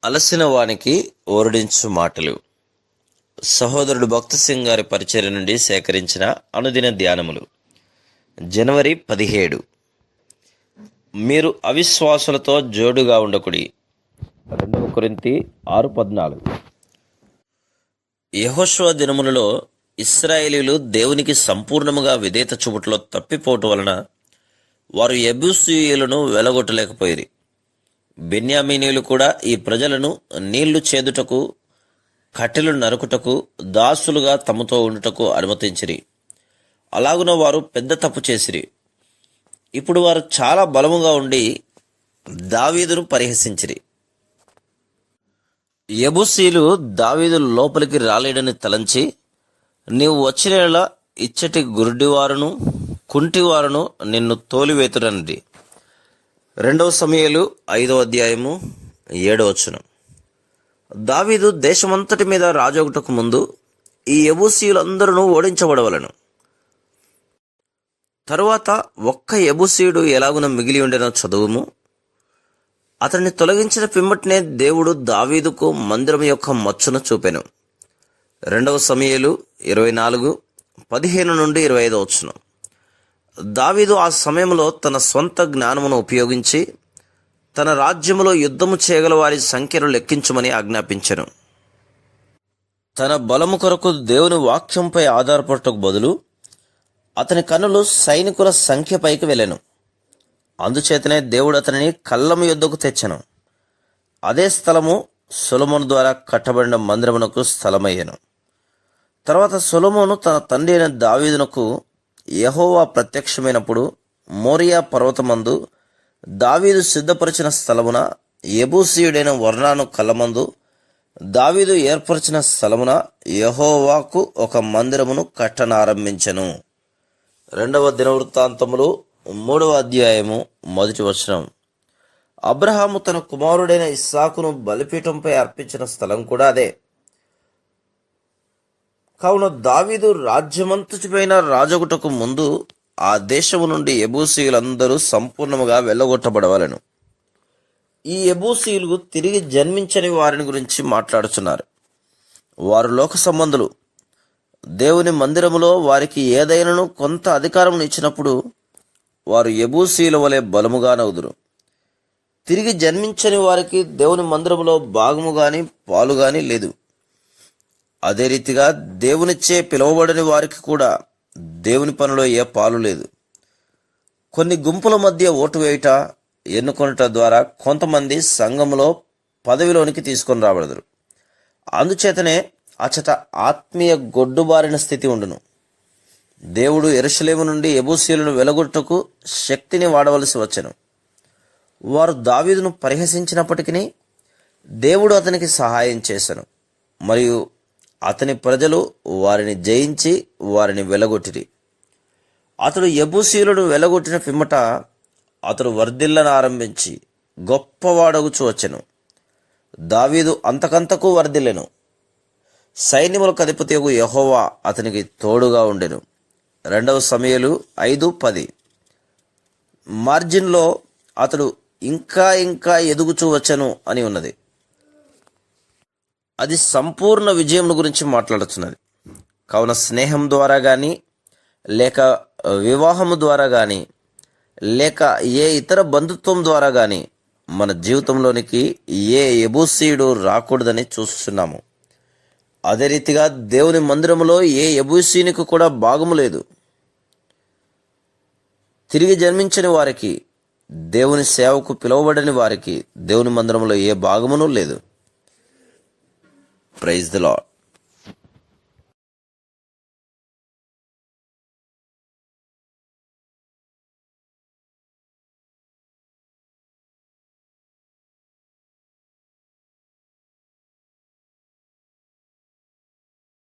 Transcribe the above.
అలసిన వానికి ఓరడించు మాటలు. సహోదరుడు భక్త సింగ్ గారి పరిచర్య నుండి సేకరించిన అనుదిన ధ్యానములు. జనవరి 17. మీరు అవిశ్వాసులతో జోడుగా ఉండకుడి. 2 కొరింథీ 6:14. యెహోషువ దినములలో ఇశ్రాయేలీయులు దేవునికి సంపూర్ణముగా విధేయత చూపుటలో తప్పిపోవటం వలన వారు యెబూసీయులను వెలగొట్టలేకపోయిరి. బెన్యామీనీయులు కూడా ఈ ప్రజలను నీళ్లు చేదుటకు, కట్టెలు నరుకుటకు, దాసులుగా తమతో ఉండుటకు అనుమతించిరి. అలాగున వారు పెద్ద తప్పు చేసిరి. ఇప్పుడు వారు చాలా బలముగా ఉండి దావీదును పరిహసించిరి. యెబూసీయులు దావీదు లోపలికి రాలేడని తలంచి, నీవు వచ్చిన ఇచ్చటి గురుడివారును కుంటివారును నిన్ను తోలివేతురన్నది. 2 సమూయేలు 5:7. దావీదు దేశమంతటి మీద రాజొకటకు ముందు ఈ యెబూసీయులందరూ ఓడించబడవలను. తరువాత ఒక్క యెబూసీయుడు ఎలాగున మిగిలి ఉండెనో చదువుము. అతన్ని తొలగించిన పిమ్మటనే దేవుడు దావీదుకు మందిరం యొక్క మచ్చును చూపెను. 2 సమూయేలు 24:15-25. దావీదు ఆ సమయంలో తన సొంత జ్ఞానమును ఉపయోగించి తన రాజ్యములో యుద్ధము చేయగల వారి సంఖ్యను లెక్కించమని ఆజ్ఞాపించెను. తన బలము కొరకు దేవుని వాక్యంపై ఆధారపడటకు బదులు అతని కన్నులు సైనికుల సంఖ్యపైకి వెళ్ళెను. అందుచేతనే దేవుడు అతనిని కళ్ళము యుద్ధకు తెచ్చెను. అదే స్థలము సొలొమోను ద్వారా కట్టబడిన మందిరమునకు స్థలమయ్యెను. తర్వాత సొలొమోను తన తండ్రి అయిన దావీదునకు యెహోవా ప్రత్యక్షమైనప్పుడు మోరియా పర్వతమందు దావీదు సిద్ధపరిచిన స్థలమున యెబూసీయుడైన ఒర్నాను కళ్ళమందు దావీదు ఏర్పరిచిన స్థలమున యెహోవాకు ఒక మందిరమును కట్టనారంభించెను. 2వ దినవృత్తాంతములు 3:1. అబ్రహాము తన కుమారుడైన ఇస్సాకును బలిపీఠంపై అర్పించిన స్థలం కూడా అదే. కావున దావీదు రాజ్యమంతటిపైన రాజగుటకు ముందు ఆ దేశము నుండి యెబూసీయులందరూ సంపూర్ణముగా వెళ్ళగొట్టబడవలెను. ఈ యెబూసీయులు తిరిగి జన్మించని వారిని గురించి మాట్లాడుచున్నారు. వారు లోక సంబంధులు. దేవుని మందిరములో వారికి ఏదైనాను కొంత అధికారమును ఇచ్చినప్పుడు వారు యెబూసీయుల వలె బలముగా నవ్వుదురు. తిరిగి జన్మించని వారికి దేవుని మందిరములో భాగము గాని పాలు గాని లేదు. అదే రీతిగా దేవునిచ్చే పిలువబడని వారికి కూడా దేవుని పనిలో ఏ పాలు లేదు. కొన్ని గుంపుల మధ్య ఓటు వేయుట, ఎన్నుకొనుట ద్వారా కొంతమంది సంఘములో పదవిలోనికి తీసుకొని రాబడదురు. అందుచేతనే అచట ఆత్మీయ గొడ్డుబారిన స్థితి ఉండును. దేవుడు యెరూషలేము నుండి యెబూసీయులను వెలగొట్టుటకు శక్తిని వాడవలసి వచ్చెను. వారు దావీదును పరిహసించినప్పటికీ దేవుడు అతనికి సహాయం చేసెను. మరియు అతని ప్రజలు వారిని జయించి వారిని వెలగొట్టిరి. అతడు యెబూసీయులను వెలగొట్టిన పిమ్మట అతడు వర్ధిల్లనారంభించి గొప్పవాడగుచు వచ్చెను. దావీదు అంతకంతకు వర్ధిల్లెను. సైన్యములకు అధిపతియగు యెహోవా అతనికి తోడుగా ఉండెను. 2 సమూయేలు 5:10. మార్జిన్లో అతడు ఇంకా ఎదుగుచూ వచ్చెను అని ఉన్నది. అది సంపూర్ణ విజయం గురించి మాట్లాడుతున్నది. కావున స్నేహం ద్వారా కానీ, లేక వివాహము ద్వారా కానీ, లేక ఏ ఇతర బంధుత్వం ద్వారా కానీ మన జీవితంలోనికి ఏ యెబూసీయుడు రాకూడదని చూస్తున్నాము. అదే రీతిగా దేవుని మందిరములో ఏ యెబూసీయునికి కూడా భాగము లేదు. తిరిగి జన్మించని వారికి, దేవుని సేవకు పిలువబడని వారికి దేవుని మందిరములో ఏ భాగమును లేదు. Praise the Lord.